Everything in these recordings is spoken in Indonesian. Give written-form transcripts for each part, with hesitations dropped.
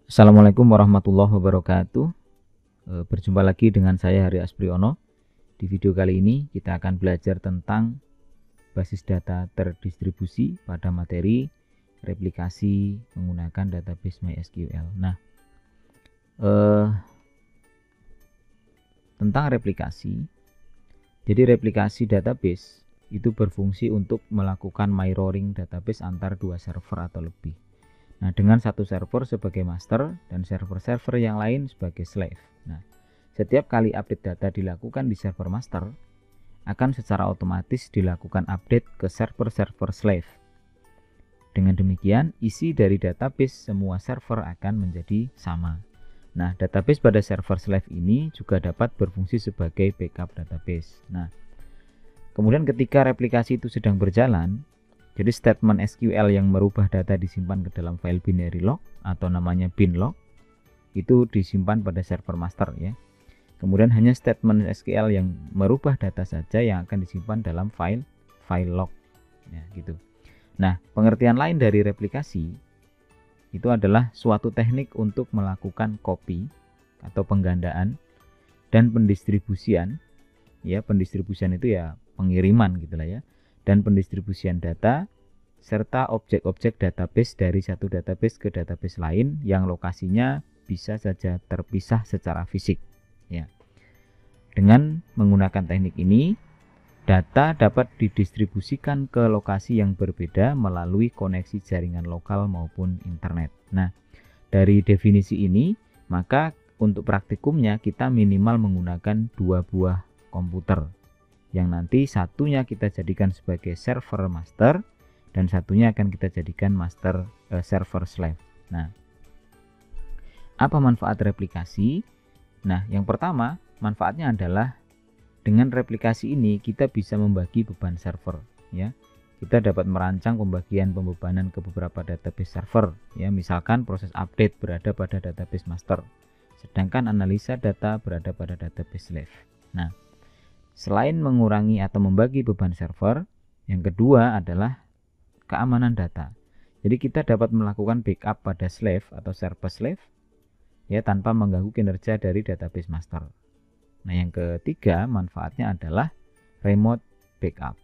Assalamualaikum warahmatullahi wabarakatuh. Berjumpa lagi dengan saya Hari Aspriono. Di video kali ini kita akan belajar tentang basis data terdistribusi pada materi replikasi menggunakan database MySQL. Nah, tentang replikasi. Jadi replikasi database itu berfungsi untuk melakukan mirroring database antar dua server atau lebih. Nah, dengan satu server sebagai master dan server-server yang lain sebagai slave. Nah, setiap kali update data dilakukan di server master, akan secara otomatis dilakukan update ke server-server slave. Dengan demikian, isi dari database semua server akan menjadi sama. Nah, database pada server slave ini juga dapat berfungsi sebagai backup database. Nah, kemudian ketika replikasi itu sedang berjalan, jadi statement SQL yang merubah data disimpan ke dalam file binary log atau namanya bin log itu disimpan pada server master ya. Kemudian hanya statement SQL yang merubah data saja yang akan disimpan dalam file log ya, gitu. Nah, pengertian lain dari replikasi itu adalah suatu teknik untuk melakukan copy atau penggandaan dan pendistribusian. Ya, pendistribusian itu ya pengiriman gitulah ya. Dan pendistribusian data serta objek-objek database dari satu database ke database lain yang lokasinya bisa saja terpisah secara fisik ya. Dengan menggunakan teknik ini, data dapat didistribusikan ke lokasi yang berbeda melalui koneksi jaringan lokal maupun internet. Nah, dari definisi ini, maka untuk praktikumnya kita minimal menggunakan dua buah komputer yang nanti satunya kita jadikan sebagai server master dan satunya akan kita jadikan server slave. Nah, apa manfaat replikasi? Nah, yang pertama manfaatnya adalah dengan replikasi ini kita bisa membagi beban server ya. Kita dapat merancang pembagian pembebanan ke beberapa database server ya. Misalkan proses update berada pada database master, sedangkan analisa data berada pada database slave. Nah, selain mengurangi atau membagi beban server, yang kedua adalah keamanan data. Jadi kita dapat melakukan backup pada slave atau server slave ya tanpa mengganggu kinerja dari database master. Nah, yang ketiga manfaatnya adalah remote backup.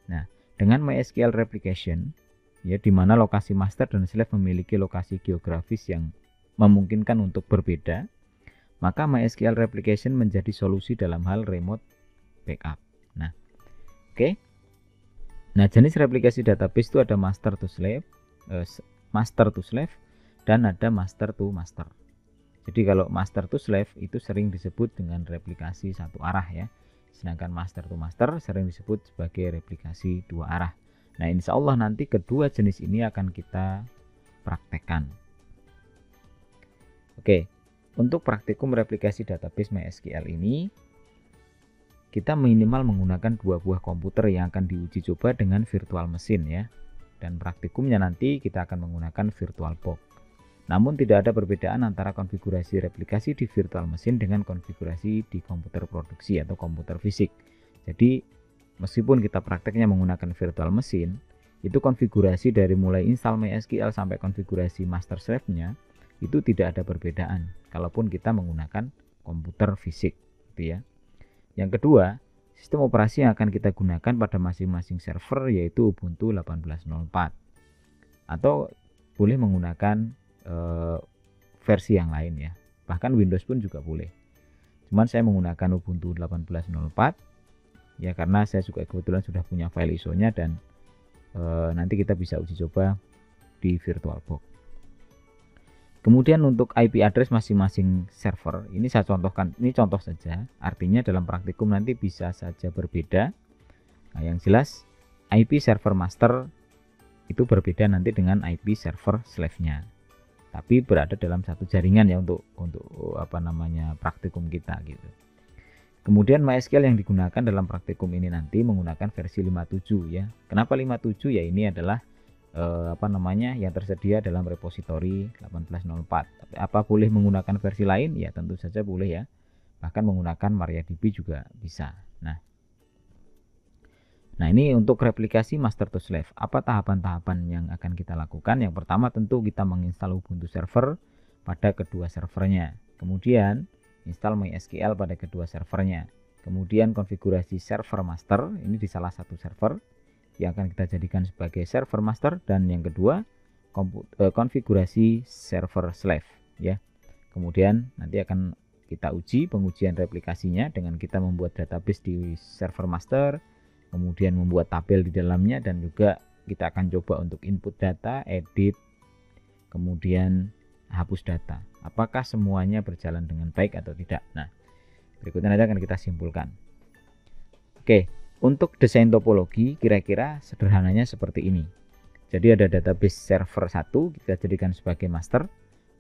Nah, dengan MySQL replication ya di mana lokasi master dan slave memiliki lokasi geografis yang memungkinkan untuk berbeda, maka MySQL replication menjadi solusi dalam hal remote backup. Nah, oke. Nah, jenis replikasi database itu ada master to slave, dan ada master to master. Jadi kalau master to slave itu sering disebut dengan replikasi satu arah ya. Sedangkan master to master sering disebut sebagai replikasi dua arah. Nah, insya Allah nanti kedua jenis ini akan kita praktekkan. Oke, untuk praktikum replikasi database MySQL ini kita minimal menggunakan dua buah komputer yang akan diuji coba dengan virtual machine ya. Dan praktikumnya nanti kita akan menggunakan VirtualBox. Namun tidak ada perbedaan antara konfigurasi replikasi di virtual machine dengan konfigurasi di komputer produksi atau komputer fisik. Jadi meskipun kita prakteknya menggunakan virtual machine, itu konfigurasi dari mulai install MySQL sampai konfigurasi master slave-nya itu tidak ada perbedaan kalaupun kita menggunakan komputer fisik gitu ya. Yang kedua, sistem operasi yang akan kita gunakan pada masing-masing server yaitu Ubuntu 18.04 atau boleh menggunakan versi yang lain ya. Bahkan Windows pun juga boleh. Cuman saya menggunakan Ubuntu 18.04 ya karena saya juga kebetulan sudah punya file ISO-nya dan nanti kita bisa uji coba di VirtualBox. Kemudian untuk IP address masing-masing server, ini saya contohkan, ini contoh saja, artinya dalam praktikum nanti bisa saja berbeda. Nah, yang jelas IP server master itu berbeda nanti dengan IP server slave-nya. Tapi berada dalam satu jaringan ya untuk praktikum kita gitu. Kemudian MySQL yang digunakan dalam praktikum ini nanti menggunakan versi 57 ya. Kenapa 57? Ya ini adalah yang tersedia dalam repositori 18.04. Tapi apa boleh menggunakan versi lain? Ya tentu saja boleh ya. Bahkan menggunakan MariaDB juga bisa. Nah, ini untuk replikasi master to slave. Apa tahapan-tahapan yang akan kita lakukan? Yang pertama tentu kita menginstal Ubuntu server pada kedua servernya. Kemudian install MySQL pada kedua servernya. Kemudian konfigurasi server master, ini di salah satu server yang akan kita jadikan sebagai server master, dan yang kedua konfigurasi server slave ya. Kemudian nanti akan kita uji pengujian replikasinya dengan kita membuat database di server master, kemudian membuat tabel di dalamnya, dan juga kita akan coba untuk input data, edit, kemudian hapus data. Apakah semuanya berjalan dengan baik atau tidak? Nah, berikutnya nanti akan kita simpulkan. Oke, untuk desain topologi kira-kira sederhananya seperti ini. Jadi ada database server 1 kita jadikan sebagai master,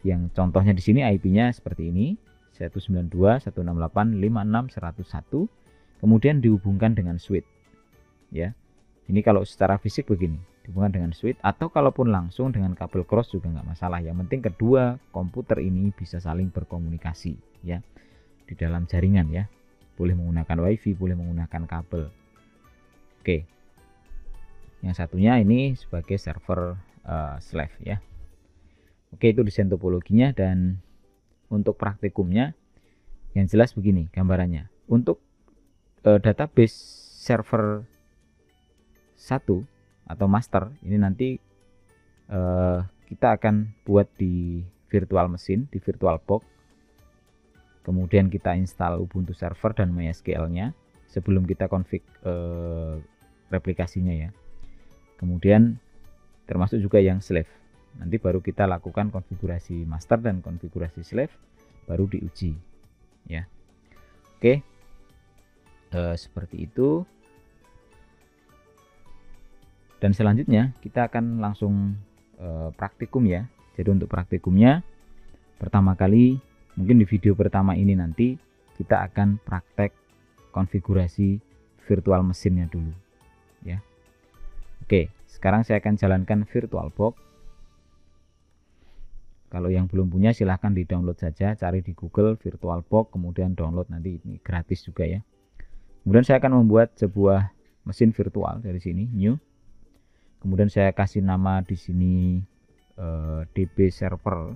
yang contohnya di sini IP-nya seperti ini, 192.168.56.101, kemudian dihubungkan dengan switch ya. Ini kalau secara fisik begini, dihubungkan dengan switch, atau kalaupun langsung dengan kabel cross juga nggak masalah. Yang penting kedua komputer ini bisa saling berkomunikasi ya di dalam jaringan ya. Boleh menggunakan WiFi, boleh menggunakan kabel. Oke. Yang satunya ini sebagai server slave ya. Oke, itu desain topologinya. Dan untuk praktikumnya yang jelas begini gambarannya. Untuk database server 1 atau master ini nanti kita akan buat di virtual machine, di VirtualBox. Kemudian kita install Ubuntu server dan MySQL-nya sebelum kita config replikasinya ya. Kemudian termasuk juga yang slave. Nanti baru kita lakukan konfigurasi master dan konfigurasi slave, baru diuji ya. Oke, seperti itu. Dan selanjutnya kita akan langsung praktikum ya. Jadi untuk praktikumnya pertama kali, mungkin di video pertama ini nanti kita akan praktek konfigurasi virtual mesinnya dulu ya. Oke, sekarang saya akan jalankan VirtualBox. Kalau yang belum punya silahkan di download saja, cari di Google VirtualBox, kemudian download, nanti ini gratis juga ya. Kemudian saya akan membuat sebuah mesin virtual dari sini, new. Kemudian saya kasih nama di sini DB server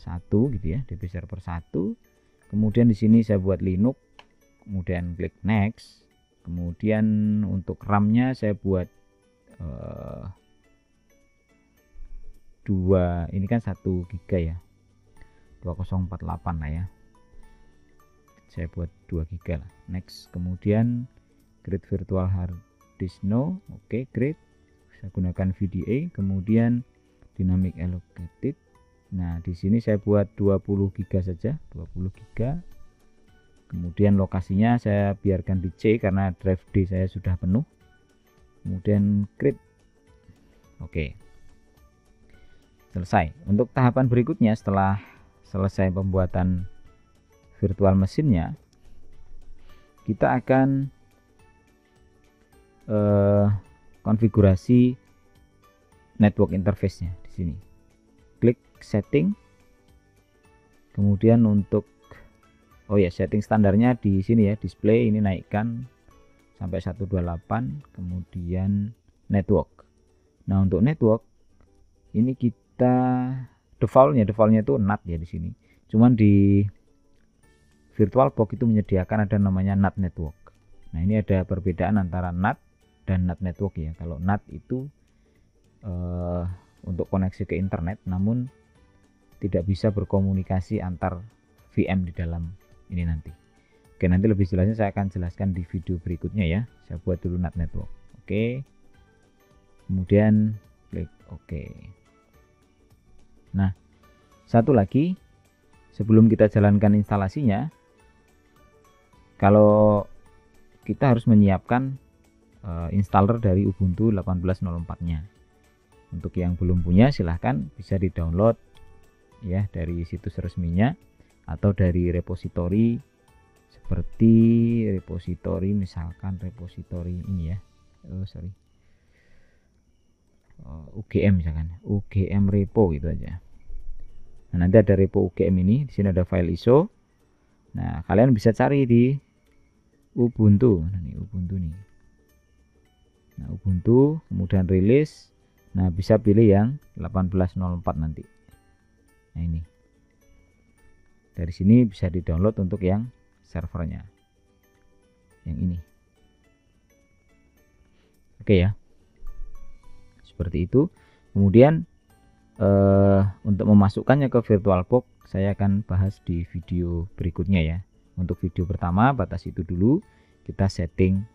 1 gitu ya, DB server 1. Kemudian di sini saya buat Linux, kemudian klik next. Kemudian untuk RAM-nya saya buat 2, ini kan 1 GB ya, 2048 lah ya, saya buat 2 GB lah. Next, kemudian create virtual hard disk no, oke, create. Saya gunakan VDA, kemudian dynamic allocated. Nah, di sini saya buat 20 GB saja, 20 GB. Kemudian lokasinya saya biarkan di C karena drive D saya sudah penuh. Kemudian create. Oke. Selesai. Untuk tahapan berikutnya setelah selesai pembuatan virtual mesinnya, kita akan konfigurasi network interface-nya di sini. Klik setting. Kemudian untuk setting standarnya di sini ya, display ini naikkan sampai 128, kemudian network. Nah, untuk network ini kita defaultnya itu NAT ya di sini. Cuman di VirtualBox itu menyediakan ada namanya NAT network. Nah, ini ada perbedaan antara NAT dan NAT network ya. Kalau NAT itu untuk koneksi ke internet, namun tidak bisa berkomunikasi antar VM di dalam ini nanti. Oke, nanti lebih jelasnya saya akan jelaskan di video berikutnya ya. Saya buat dulu NAT network. Oke. Kemudian klik oke. Nah, satu lagi sebelum kita jalankan instalasinya, kalau kita harus menyiapkan installer dari Ubuntu 18.04-nya. Untuk yang belum punya silahkan bisa di-download ya dari situs resminya atau dari repositori, seperti repositori misalkan repositori ini ya. UGM misalkan, UGM repo gitu aja. Nah, nanti ada repo UGM ini, di sini ada file ISO. Nah, kalian bisa cari di Ubuntu. Nah, ini Ubuntu nih. Nah, Ubuntu, kemudian rilis. Nah, bisa pilih yang 18.04 nanti. Nah, ini. dari sini bisa di-download untuk yang servernya, yang ini. Oke ya, seperti itu. Kemudian untuk memasukkannya ke VirtualBox saya akan bahas di video berikutnya ya. Untuk video pertama batas itu dulu, kita setting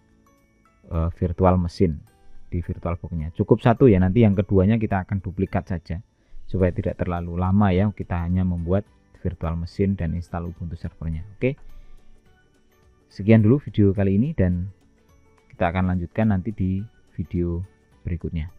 virtual mesin di VirtualBox-nya. Cukup satu ya, nanti yang keduanya kita akan duplikat saja supaya tidak terlalu lama ya. Kita hanya membuat virtual mesin dan install Ubuntu servernya. Oke. Sekian dulu video kali ini dan kita akan lanjutkan nanti di video berikutnya.